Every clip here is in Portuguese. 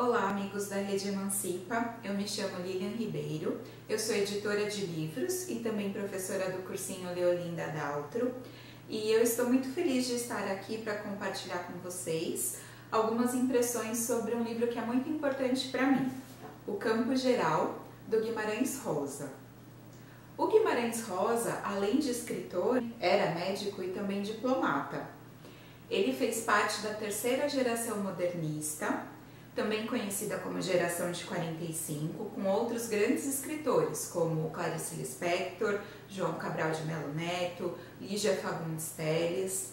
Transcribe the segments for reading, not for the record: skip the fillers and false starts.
Olá, amigos da Rede Emancipa, eu me chamo Lilian Ribeiro, eu sou editora de livros e também professora do cursinho Leolinda Daltro e eu estou muito feliz de estar aqui para compartilhar com vocês algumas impressões sobre um livro que é muito importante para mim, O Campo Geral, do Guimarães Rosa. O Guimarães Rosa, além de escritor, era médico e também diplomata. Ele fez parte da terceira geração modernista, também conhecida como geração de 45, com outros grandes escritores como Clarice Lispector, João Cabral de Melo Neto, Lígia Fagundes Telles.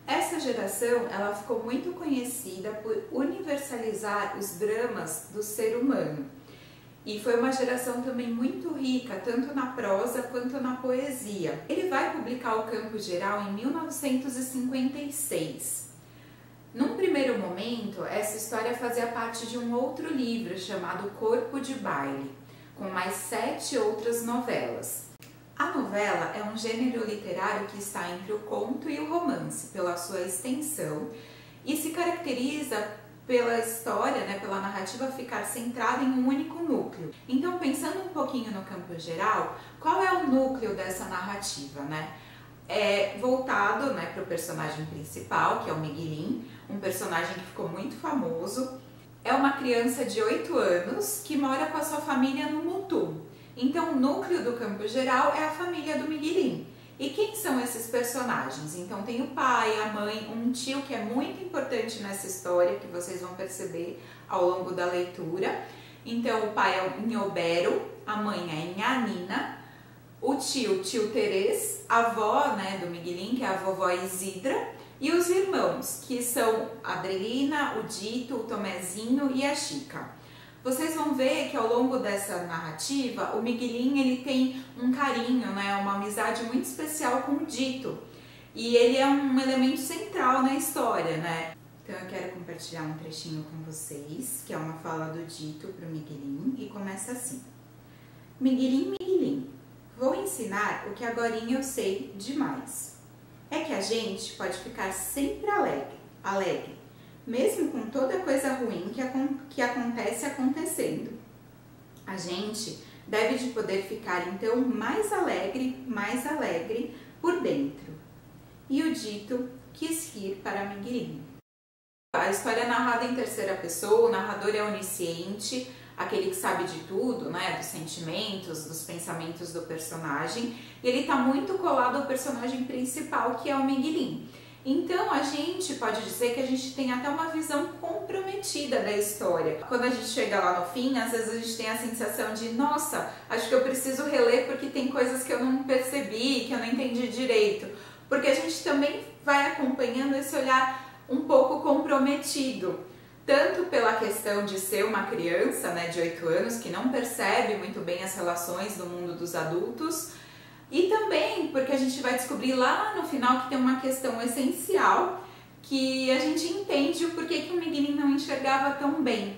Essa geração ela ficou muito conhecida por universalizar os dramas do ser humano. E foi uma geração também muito rica, tanto na prosa quanto na poesia. Ele vai publicar O Campo Geral em 1956. Num primeiro momento, essa história fazia parte de um outro livro chamado Corpo de Baile, com mais 7 outras novelas. A novela é um gênero literário que está entre o conto e o romance, pela sua extensão, e se caracteriza pela história, pela narrativa ficar centrada em um único núcleo. Então, pensando um pouquinho no Campo Geral, qual é o núcleo dessa narrativa, É voltado para o personagem principal, que é o Miguelim, um personagem que ficou muito famoso. É uma criança de 8 anos que mora com a sua família no Mutum. Então, o núcleo do Campo Geral é a família do Miguelim. E quem são esses personagens? Então, tem o pai, a mãe, um tio que é muito importante nessa história, que vocês vão perceber ao longo da leitura. Então, o pai é o Nhobero, a mãe é Nhanina, o tio Terês, a avó do Miguelim, que é a vovó Isidra, e os irmãos, que são a Adelina, o Dito, o Tomezinho e a Chica. Vocês vão ver que ao longo dessa narrativa, o Miguelim ele tem um carinho, uma amizade muito especial com o Dito. E ele é um elemento central na história, Então eu quero compartilhar um trechinho com vocês, que é uma fala do Dito para o Miguelim, e começa assim. Miguelim, Miguelim, vou ensinar o que agorinha eu sei demais. É que a gente pode ficar sempre alegre, mesmo com toda coisa ruim que acontece acontecendo. A gente deve de poder ficar então mais alegre por dentro. E o Dito quis rir para Miguelim. A história é narrada em terceira pessoa, o narrador é onisciente, aquele que sabe de tudo, dos sentimentos, dos pensamentos do personagem, e ele está muito colado ao personagem principal, que é o Miguelim. Então a gente pode dizer que a gente tem até uma visão comprometida da história. Quando a gente chega lá no fim, às vezes a gente tem a sensação de nossa, acho que eu preciso reler porque tem coisas que eu não percebi, que eu não entendi direito. Porque a gente também vai acompanhando esse olhar um pouco comprometido. Tanto pela questão de ser uma criança de 8 anos que não percebe muito bem as relações do mundo dos adultos, e também porque a gente vai descobrir lá no final que tem uma questão essencial que a gente entende o porquê que o Miguelim não enxergava tão bem.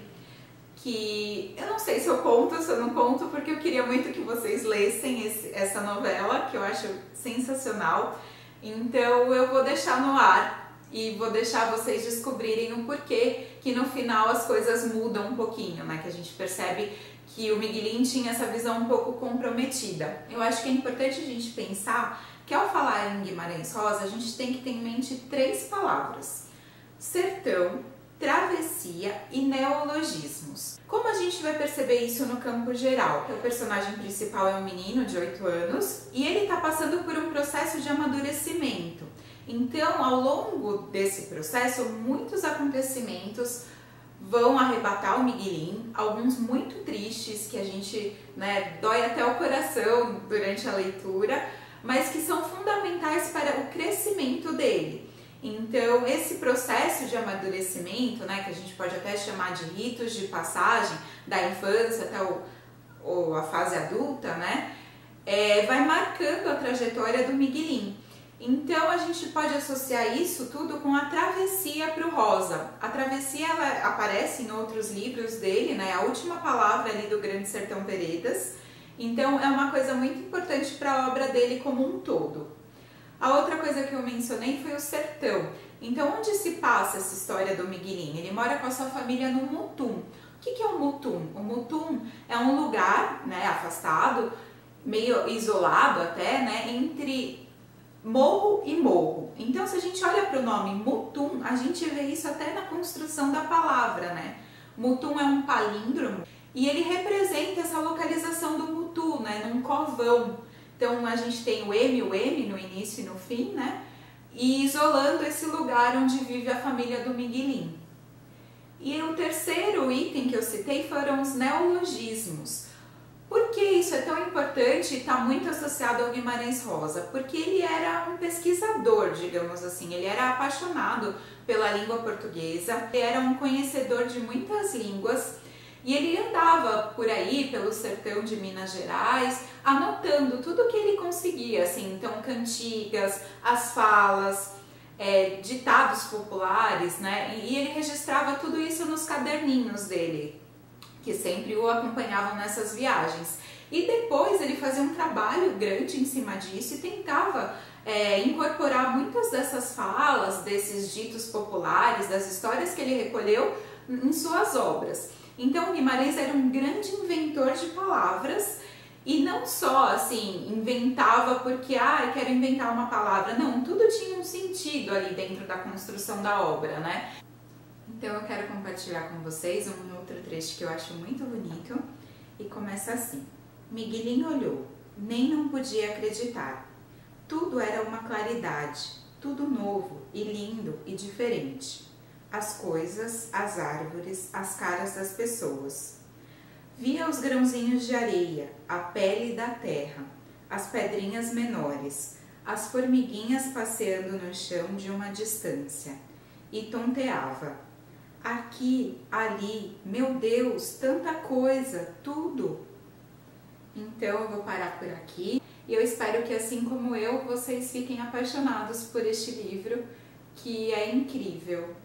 Que eu não sei se eu conto ou se eu não conto, porque eu queria muito que vocês lessem essa novela, que eu acho sensacional. Então eu vou deixar no ar e vou deixar vocês descobrirem o porquê que no final as coisas mudam um pouquinho, que a gente percebe que o Miguelim tinha essa visão um pouco comprometida. Eu acho que é importante a gente pensar que ao falar em Guimarães Rosa, a gente tem que ter em mente 3 palavras: sertão, travessia e neologismos. Como a gente vai perceber isso no Campo Geral? O personagem principal é um menino de 8 anos e ele está passando por um processo de amadurecimento. Então, ao longo desse processo, muitos acontecimentos vão arrebatar o Miguelim, alguns muito tristes, que a gente dói até o coração durante a leitura, mas que são fundamentais para o crescimento dele. Então, esse processo de amadurecimento, que a gente pode até chamar de ritos de passagem da infância até a fase adulta, vai marcando a trajetória do Miguelim. Então a gente pode associar isso tudo com a travessia para o Rosa. A travessia ela aparece em outros livros dele, a última palavra ali do Grande Sertão Veredas. Então é uma coisa muito importante para a obra dele como um todo. A outra coisa que eu mencionei foi o sertão. Então, onde se passa essa história do Miguelim? Ele mora com a sua família no Mutum. O que é o Mutum? O Mutum é um lugar, né, afastado, meio isolado até, né, entre morro e morro. Então, se a gente olha para o nome Mutum, a gente vê isso até na construção da palavra, né? Mutum é um palíndromo e ele representa essa localização do Mutum, né, num covão. Então, a gente tem o M no início e no fim, né? E isolando esse lugar onde vive a família do Miguelim. E o terceiro item que eu citei foram os neologismos. Por que isso é tão importante e está muito associado ao Guimarães Rosa? Porque ele era um pesquisador, digamos assim, ele era apaixonado pela língua portuguesa, ele era um conhecedor de muitas línguas e ele andava por aí, pelo sertão de Minas Gerais, anotando tudo que ele conseguia, assim, então cantigas, as falas, ditados populares, né? E ele registrava tudo isso nos caderninhos dele, que sempre o acompanhavam nessas viagens. E depois ele fazia um trabalho grande em cima disso e tentava incorporar muitas dessas falas, desses ditos populares, das histórias que ele recolheu em suas obras. Então Guimarães era um grande inventor de palavras e não só assim, inventava porque, quero inventar uma palavra, não, tudo tinha um sentido ali dentro da construção da obra, né? Então eu quero compartilhar com vocês um outro trecho que eu acho muito bonito e começa assim. Miguelim olhou, nem não podia acreditar. Tudo era uma claridade, tudo novo e lindo e diferente. As coisas, as árvores, as caras das pessoas. Via os grãozinhos de areia, a pele da terra, as pedrinhas menores, as formiguinhas passeando no chão de uma distância. E tonteava. Aqui, ali, meu Deus, tanta coisa, tudo. Então eu vou parar por aqui e eu espero que, assim como eu, vocês fiquem apaixonados por este livro, que é incrível.